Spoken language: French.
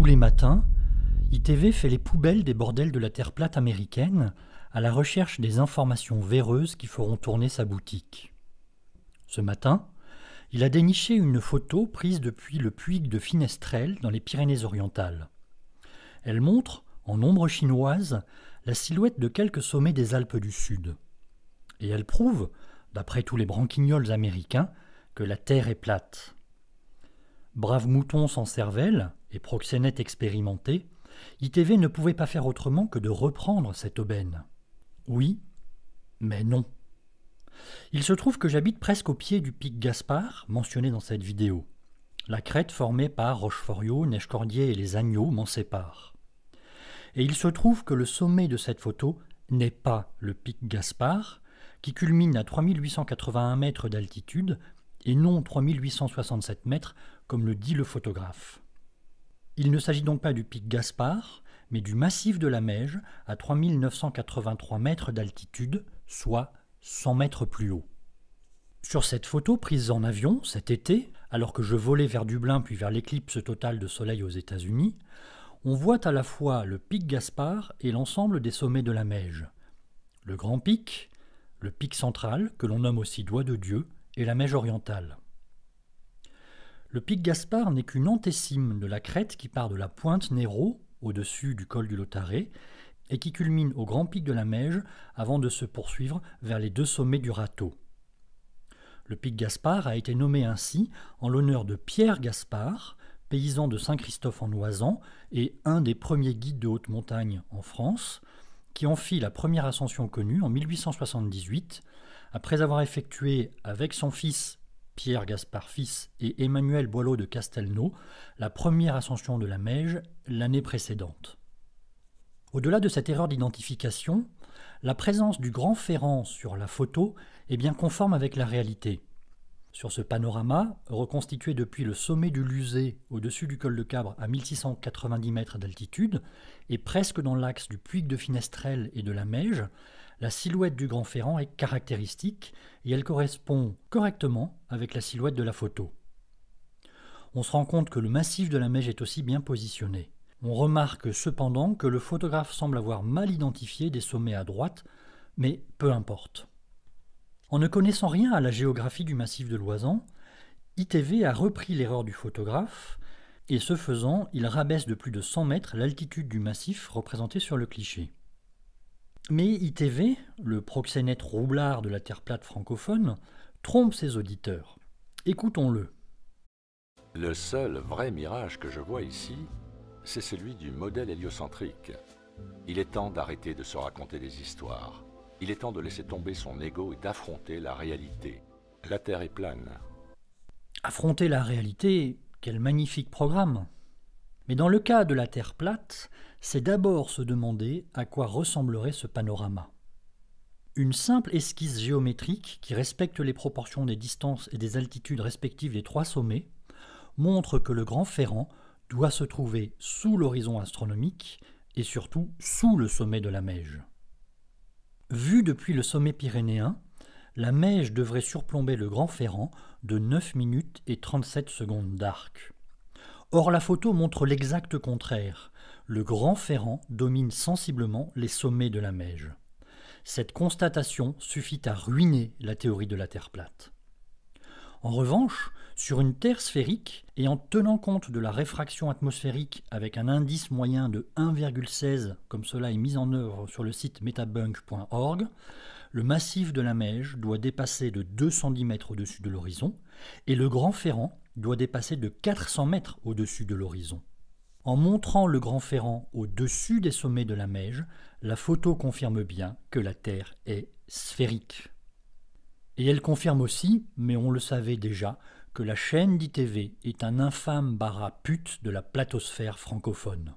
Tous les matins, ITV fait les poubelles des bordels de la terre plate américaine à la recherche des informations véreuses qui feront tourner sa boutique. Ce matin, il a déniché une photo prise depuis le Puig de Finestrelle dans les Pyrénées-Orientales. Elle montre, en ombre chinoise, la silhouette de quelques sommets des Alpes du Sud. Et elle prouve, d'après tous les branquignoles américains, que la Terre est plate. Brave mouton sans cervelle et proxénète expérimenté, ITV ne pouvait pas faire autrement que de reprendre cette aubaine. Oui, mais non. Il se trouve que j'habite presque au pied du pic Gaspard, mentionné dans cette vidéo. La crête formée par Rocheforiot, Neige-Cordier et les Agneaux m'en sépare. Et il se trouve que le sommet de cette photo n'est pas le pic Gaspard, qui culmine à 3881 mètres d'altitude, et non 3867 mètres, comme le dit le photographe. Il ne s'agit donc pas du pic Gaspard, mais du massif de la Meije, à 3983 mètres d'altitude, soit 100 mètres plus haut. Sur cette photo prise en avion cet été, alors que je volais vers Dublin puis vers l'éclipse totale de soleil aux États-Unis, on voit à la fois le pic Gaspard et l'ensemble des sommets de la Meije. Le Grand Pic, le pic central, que l'on nomme aussi Doigt de Dieu, et la Meije orientale. Le pic Gaspard n'est qu'une antécime de la crête qui part de la pointe Néraud, au-dessus du col du Lautaret, et qui culmine au Grand Pic de la Meije avant de se poursuivre vers les deux sommets du Râteau. Le pic Gaspard a été nommé ainsi en l'honneur de Pierre Gaspard, paysan de Saint-Christophe-en-Oisans et un des premiers guides de haute montagne en France, qui en fit la première ascension connue en 1878, après avoir effectué avec son fils Pierre Gaspard fils et Emmanuel Boileau de Castelnau la première ascension de la Meije l'année précédente. Au-delà de cette erreur d'identification, la présence du Grand Ferrand sur la photo est bien conforme avec la réalité. Sur ce panorama, reconstitué depuis le sommet du Luzet au-dessus du col de Cabre à 1690 mètres d'altitude et presque dans l'axe du Puig de Finestrelle et de la Meije, la silhouette du Grand Ferrand est caractéristique et elle correspond correctement avec la silhouette de la photo. On se rend compte que le massif de la Meije est aussi bien positionné. On remarque cependant que le photographe semble avoir mal identifié des sommets à droite, mais peu importe. En ne connaissant rien à la géographie du massif de l'Oisans, ITV a repris l'erreur du photographe et ce faisant, il rabaisse de plus de 100 mètres l'altitude du massif représenté sur le cliché. Mais ITV, le proxénète roublard de la terre plate francophone, trompe ses auditeurs. Écoutons-le. Le seul vrai mirage que je vois ici, c'est celui du modèle héliocentrique. Il est temps d'arrêter de se raconter des histoires. Il est temps de laisser tomber son ego et d'affronter la réalité. La Terre est plane. Affronter la réalité, quel magnifique programme! Mais dans le cas de la Terre plate, c'est d'abord se demander à quoi ressemblerait ce panorama. Une simple esquisse géométrique qui respecte les proportions des distances et des altitudes respectives des trois sommets montre que le Grand Ferrand doit se trouver sous l'horizon astronomique et surtout sous le sommet de la Meije. Vue depuis le sommet pyrénéen, la Meije devrait surplomber le Grand Ferrand de 9 minutes et 37 secondes d'arc. Or la photo montre l'exact contraire. Le Grand Ferrand domine sensiblement les sommets de la Meije. Cette constatation suffit à ruiner la théorie de la Terre plate. En revanche, sur une Terre sphérique, et en tenant compte de la réfraction atmosphérique avec un indice moyen de 1,16, comme cela est mis en œuvre sur le site metabunk.org, le massif de la Meije doit dépasser de 210 mètres au-dessus de l'horizon, et le Grand Ferrand doit dépasser de 400 mètres au-dessus de l'horizon. En montrant le Grand Ferrand au-dessus des sommets de la Meije, la photo confirme bien que la Terre est sphérique. Et elle confirme aussi, mais on le savait déjà, que la chaîne d'ITV est un infâme bara pute de la platosphère francophone.